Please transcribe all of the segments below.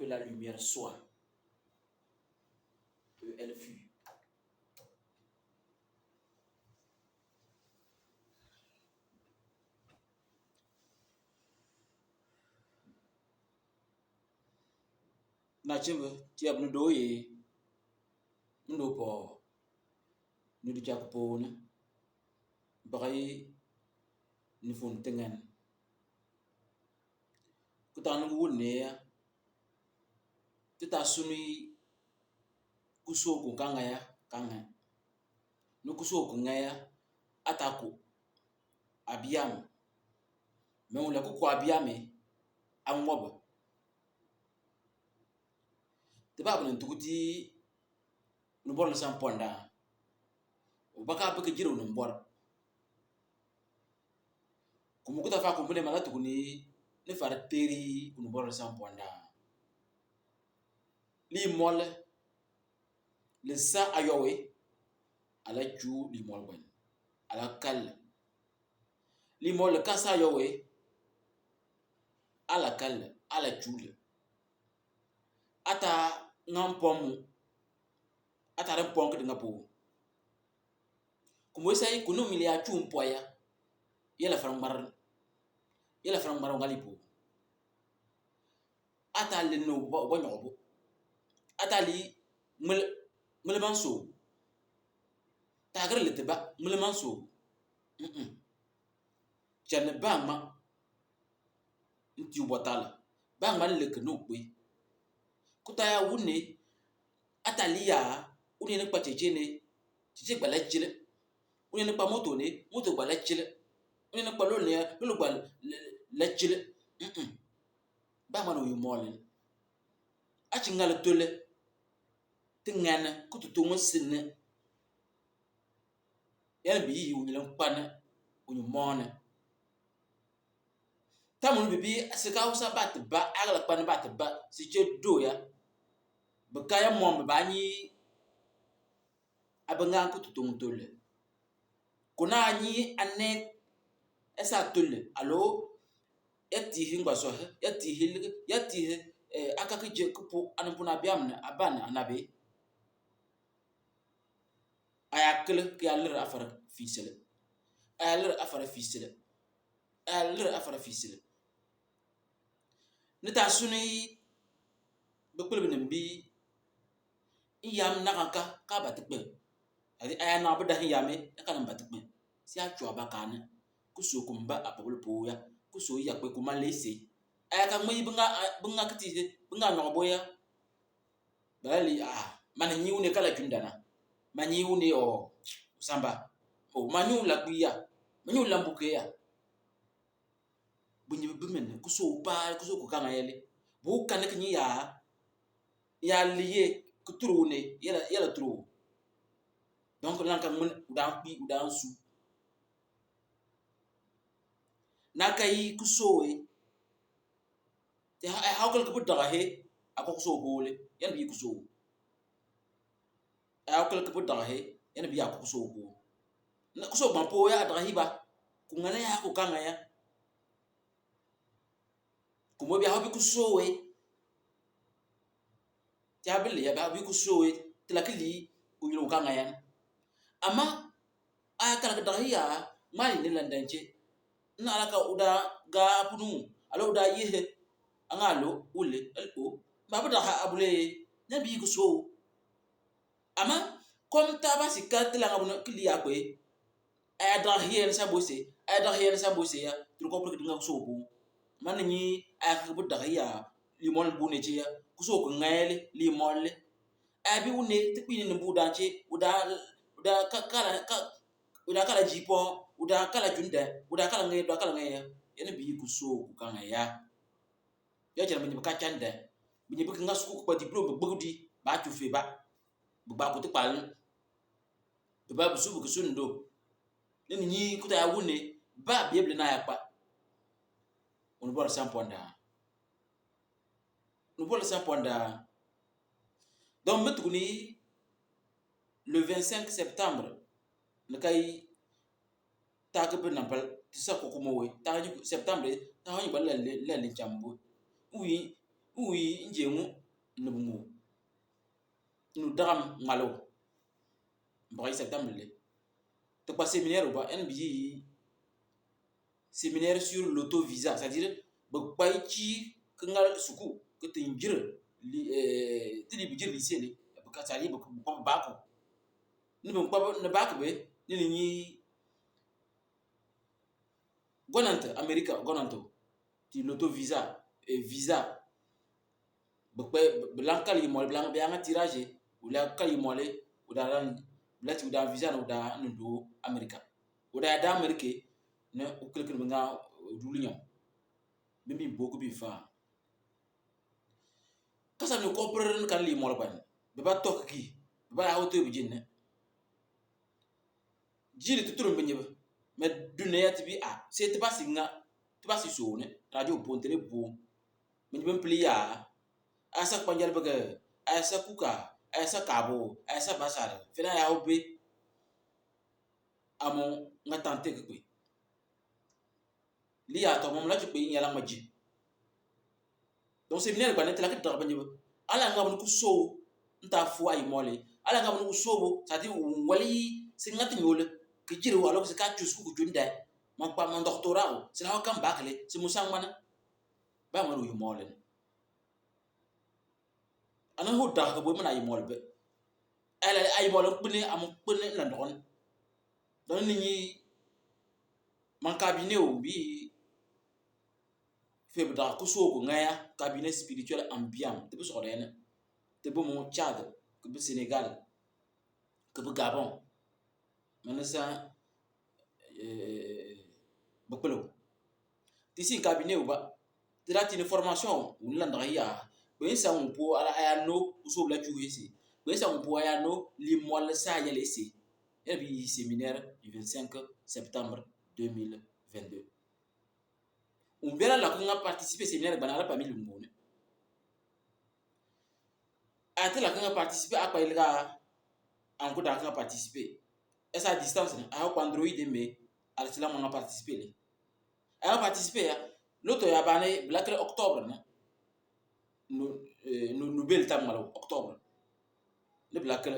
que la lumière soit. Et elle fut. Nachimbe tiab no do ye ndo po ni du jak po ne bagay ni fun tengen kutan wul ne ya tita suni kuso ko kanga ya kanga no kuso ko ngaya atako abiam me wala ko abiame amwoba te ba bun tuguti no bor sam ponda o baka baka jiro no bor ko mo ko ta fa ko bele mala tuguni ne fara teri no bor sam ponda li mol le sa ayowe ala ju li mol ban ala kal li mol ka sa ayowe ala kal ala jule ata ngampom ata re pon ke ngapo kumo sai kuno milia chumpoya yela farang mar ngalipo ata le no bo nyobo ata li mul manso tagar le teba mul manso jane bama nti botala bama le ke no pe kutaya wune ata liya uni ne pacheche ne chiche gbala chile uni ne pa moto ne moto gbala chile uni ne pa lo ne lo gbala la chile bama no yumolin achi ngala tole tingana kututu musine yana bi yi wuni lan kwana wuni mona tamun bibi asika usa bat ba agala kwana bat ba si che doya bakaya mom ba ni abanga kututu tole kuna ni ane esa tole alo yati hingba so yati hil yati akaka je kupo anpuna biamna abana anabe ayakle kyalir afara fisele ayalir afara fisele ayalir afara fisele nita suni bekulbe nambi iyam nakaka ka batikbe adi ayana bada yame yakana batikbe si achwa bakana kusokumba apabul poya kuso yakbe kumalese ayaka myi bunga kiti bunga noboya bali mana nyiune kala jundana manyiune o samba o manyula kuya manyula mbukeya bunyi bimen kuso ko kanga yele bu kan kinyi ya liye kutrune yela tru donc lanka mun udan su nakai kusowe te hawkal ko daga he akuso bole yan bi kuso hawkal ko daga he yan bi akuso bo na kuso bampo ya daga hiba kungana ya ko kanga ya kumo bi habi kusowe tabele ya ba bi kusowe tilakili uyilo kanga ya ama akala daga ya mali ne landanche na alaka uda ga punu alo uda yehe angalo ule alpo mabada ha abule nabi kuso ama kom taba sikati la ngabuna kili yakwe ayada hiyen sabose ya truko pour que ngam sobu manni akabu daga limol buneje ya kuso ko ngayele limol abi une tipini nbudanche uda kala jipo uda kala junda uda kala ngaya yana bi kuso ku kanga ya jara binyi ka chanda binyi bi nga suku ko diploma bugudi ba tufe ba ko tikpal ba busu bu sundo ni kuta ya wune ba bible na ya pa on bor samponda donc metuguni le 25 septembre le kai takbe nampal tisa ko kumowe ta septembre ta hani balla le chambu oui ui njemu nubumu nu dagam malo mbay septembre le to pas séminaire ba NBI séminaire sur l'auto-visa, c'est-à-dire bakpay ci kangal suku que tinjir li tini bijir lycée le ka sali ba ko ni ba ne ba be ni gonante America gonanto ti l'auto-visa et visa bakpay blankal yi mol blank be nga tirage ou la kal yi molé ou da ran lati da visa no da ndo America ou da America ne o kelkel nga dulinya bimi boku bi fa kasa no koprer kan li mol ban be ba tok ki be ba auto bi jinne jili tuturum be nyeba me dunya ti bi a c'est pas singa ti ba si so ne radio pontele bo me ben pliya asa panjal baga asa kuka asa kabo asa basara fina ya obe amo nga tante ke li ya to mom la ci pe yala maji donc séminaire ba net la ke dara banje ba ala nga ku so nta fu ay mole ala nga ku so bo ça dit wali singati nyole ke jiro alors que ka tus ku junda man pa man doctorat c'est là quand bakle c'est musang mana ba ngalo yu mole ana ho da ko bo mana ay mole be ala ay mole bune am bune la ndon don ni man cabinet o bi feb da ko so ko ngaya cabinet spirituel ambiant te bu so rene te bu mo Tchad que bu Sénégal que bu Gabon manasa bakolo ti si cabinet o ba te la ti formation ou la ndaya be sa on po ala ayano uso la juisi be sa on po ayano li mol sa ya laisser et bi séminaire du 25 septembre 2022 on verra la qu'on a participé séminaire banala pas mille monde ate la qu'on a participé à quoi il a encore d'accord participer et sa distance a ko Android mais al cela on a participé a participé l'autre ya bané black octobre no bel tam malo octobre le black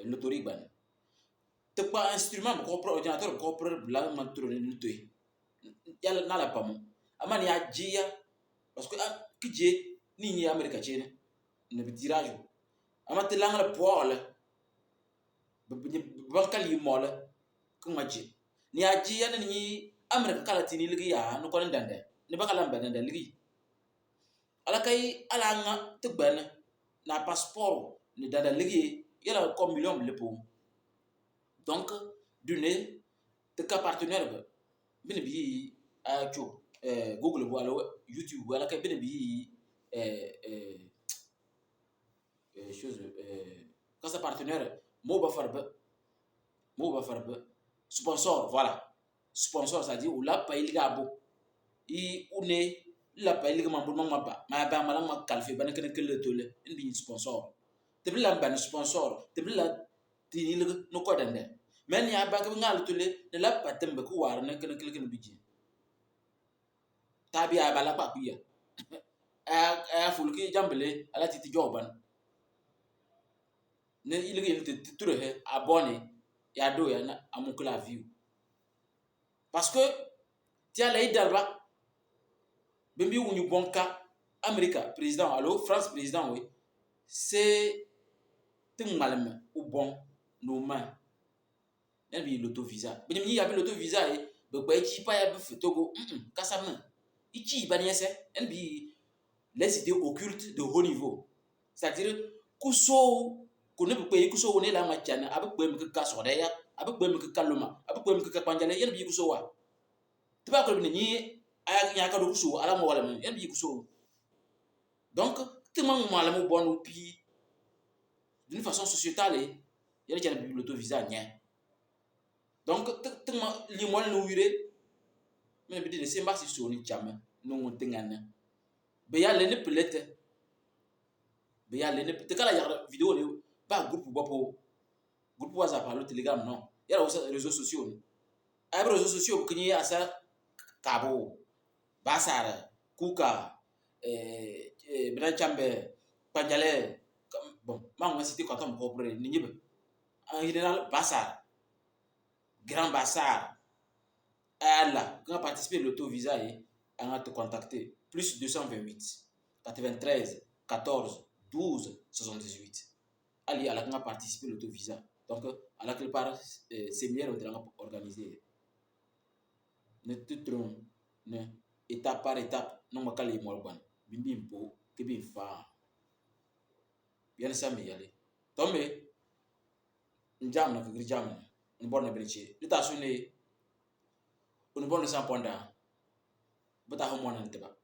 l'autorique ban te pas instrument ko pro ordinateur ko pro black man tourner lutoy yalla nala pamu amani ya jiya parce que kije ni America chene ne bi tirage amate langala poole bankal yi mole ko maji ni ya jiya ni America kala tini ligi ya no ko ndande ni bakala mbende ligi ala kay ala nga te ben na passeport ni danda ligi yala comme million le pour donc donner te ka partenaire bin bi a cho Google bo ala YouTube ala kay bin bi chose kasa partenaire mo ba farba sponsor voilà sponsor ça dit ou la pay liga bo i une la pay liga mambo mamba ma ba mala ma kalfe ban kan kele tole indi sponsor te bi la ban sponsor te bi la ti ni no ko dande men ya ba ka ngal tole ne la patembe ku war na kan kele kan biji tabi a bala pa kuya a fulki jambele ala titi joban ne iligi te ture he abone ya do ya na amukla view parce que tia la idalba bembi wunu bonka America président allo France président oui c'est ting malem ou bon no man en bi l'auto visa benim yi ya bi l'auto visa e be gba chi pa ya be Togo kasam ichi baniese en bi les idées occultes de haut niveau c'est-à-dire kuso ko ne be kuso woni la ma chana abe gbe mi ka so ya abe gbe mi ka luma abe gbe mi ka panjale yen bi kuso wa tiba ko ni aya nya ka do kuso ala mo wala men yen bi kuso donc tellement mal mo bon pi d'une façon sociétale yele jana bi l'auto visa nya donc tellement li mo no wire mais bi de c'est pas si so ni chama no tingana be ya le ne pelete be ya le ne te kala ya vidéo le ba groupe bopo groupe WhatsApp alo Telegram non ya aussi réseaux sociaux ay réseaux sociaux ko ni asa kabo basara kuka Bran Chambe, Panjale, bon, moi, cité quand on me comprend, en général, Bassar, Grand Bassar, Allah, quand on participe à l'auto-visa, on a te contacter, plus 228, 93, 14, 12, 78. Ali, on a participé à l'auto-visa. Donc, à la plupart, séminaire, on a organisé. Ne te trompe, ne, étape par étape, non, ma calé, moi, bon, bimbo, que bien fa. Bien ça, mais y aller. Tombe, njam na kagri jam ni bon na briche lita sune un bon sa ponda bata ho mona nteba